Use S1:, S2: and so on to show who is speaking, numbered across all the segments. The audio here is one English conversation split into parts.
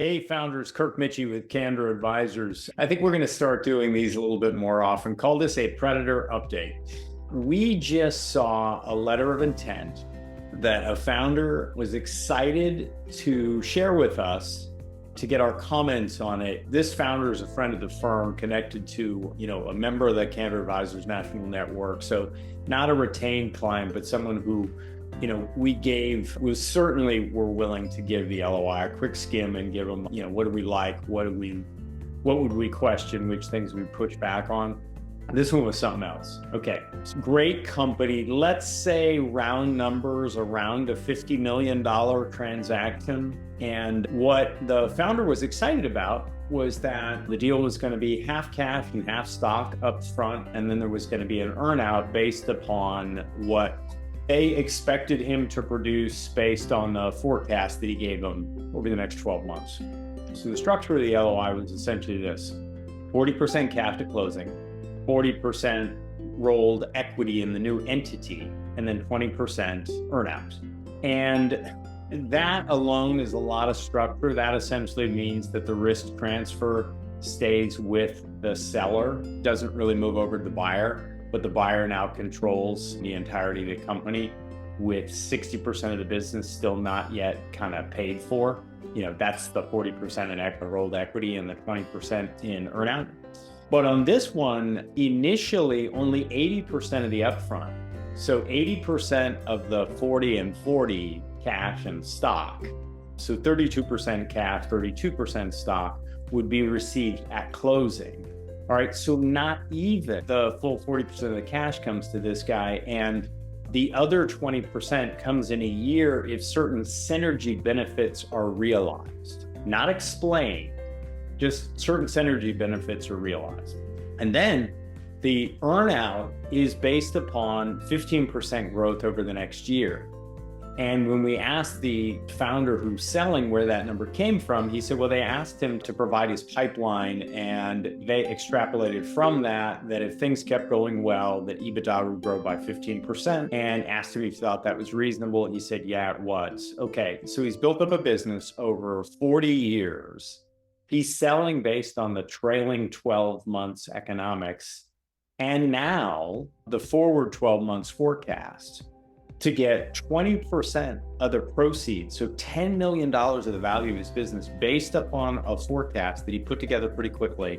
S1: Hey, founders, Kirk Michie with Candor Advisors. I think we're going to start doing these a little bit more often. Call this a Predator update. We just saw a letter of intent that a founder was excited to share with us to get our comments on it. This founder is a friend of the firm, connected to, a member of the Candor Advisors National Network. So not a retained client, but someone who we certainly were willing to give the LOI a quick skim and give them, what do we like? What would we question? Which things we push back on? This one was something else. Okay, great company. Let's say round numbers, around a $50 million transaction. And what the founder was excited about was that the deal was going to be half cash and half stock up front. And then there was going to be an earnout based upon what they expected him to produce based on the forecast that he gave them over the next 12 months. So the structure of the LOI was essentially this: 40% cash at closing, 40% rolled equity in the new entity, and then 20% earnout. And that alone is a lot of structure. That essentially means that the risk transfer stays with the seller, doesn't really move over to the buyer. But the buyer now controls the entirety of the company, with 60% of the business still not yet kind of paid for. That's the 40% in rolled equity and the 20% in earnout. But on this one, initially only 80% of the upfront. So 80% of the 40 and 40 cash and stock. So 32% cash, 32% stock would be received at closing. All right, so not even the full 40% of the cash comes to this guy, and the other 20% comes in a year if certain synergy benefits are realized. Not explained, just certain synergy benefits are realized. And then the earnout is based upon 15% growth over the next year. And when we asked the founder who's selling where that number came from, he said, well, they asked him to provide his pipeline, and they extrapolated from that if things kept going well, that EBITDA would grow by 15%, and asked him if he thought that was reasonable. And he said, yeah, it was. Okay, so he's built up a business over 40 years. He's selling based on the trailing 12 months economics, and now the forward 12 months forecast, to get 20% of the proceeds, so $10 million of the value of his business based upon a forecast that he put together pretty quickly.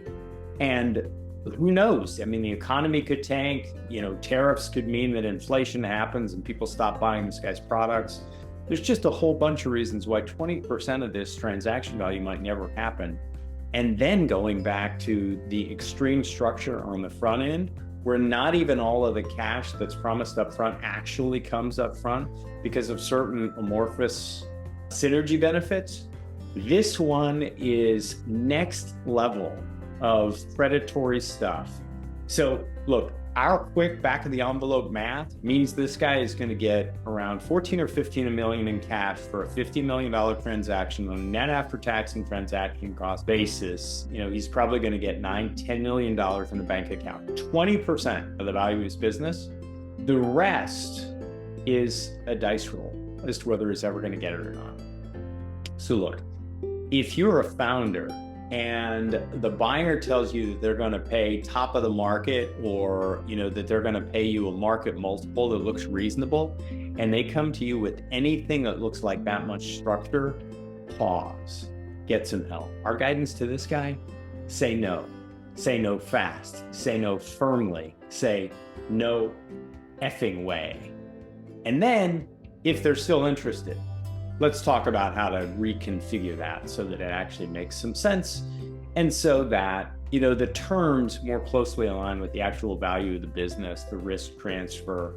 S1: And who knows? I mean, the economy could tank, tariffs could mean that inflation happens and people stop buying this guy's products. There's just a whole bunch of reasons why 20% of this transaction value might never happen. And then going back to the extreme structure on the front end, where not even all of the cash that's promised up front actually comes up front because of certain amorphous synergy benefits. This one is next level of predatory stuff. So look, our quick back of the envelope math means this guy is going to get around 14 or 15 million in cash for a $50 million transaction on a net after tax and transaction cost basis. He's probably going to get $9-10 million in the bank account, 20% of the value of his business. The rest is a dice roll as to whether he's ever going to get it or not. So look, if you're a founder and the buyer tells you that they're going to pay top of the market, or that they're going to pay you a market multiple that looks reasonable, and they come to you with anything that looks like that much structure, pause, get some help. Our guidance to this guy: say no fast, say no firmly, say no effing way. And then if they're still interested, let's talk about how to reconfigure that so that it actually makes some sense, and so that, the terms more closely align with the actual value of the business, the risk transfer,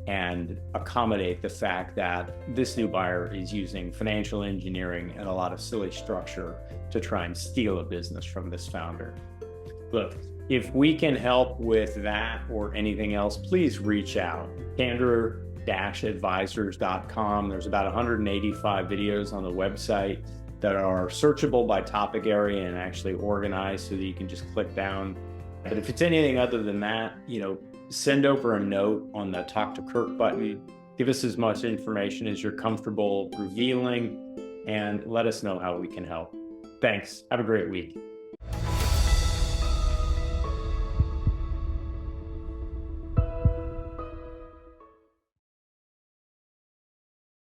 S1: and accommodate the fact that this new buyer is using financial engineering and a lot of silly structure to try and steal a business from this founder. Look, if we can help with that or anything else, please reach out. Candor-advisors.com. There's about 185 videos on the website that are searchable by topic area and actually organized so that you can just click down. But if it's anything other than that, send over a note on the Talk to Kirk button. Give us as much information as you're comfortable revealing, and let us know how we can help. Thanks. Have a great week.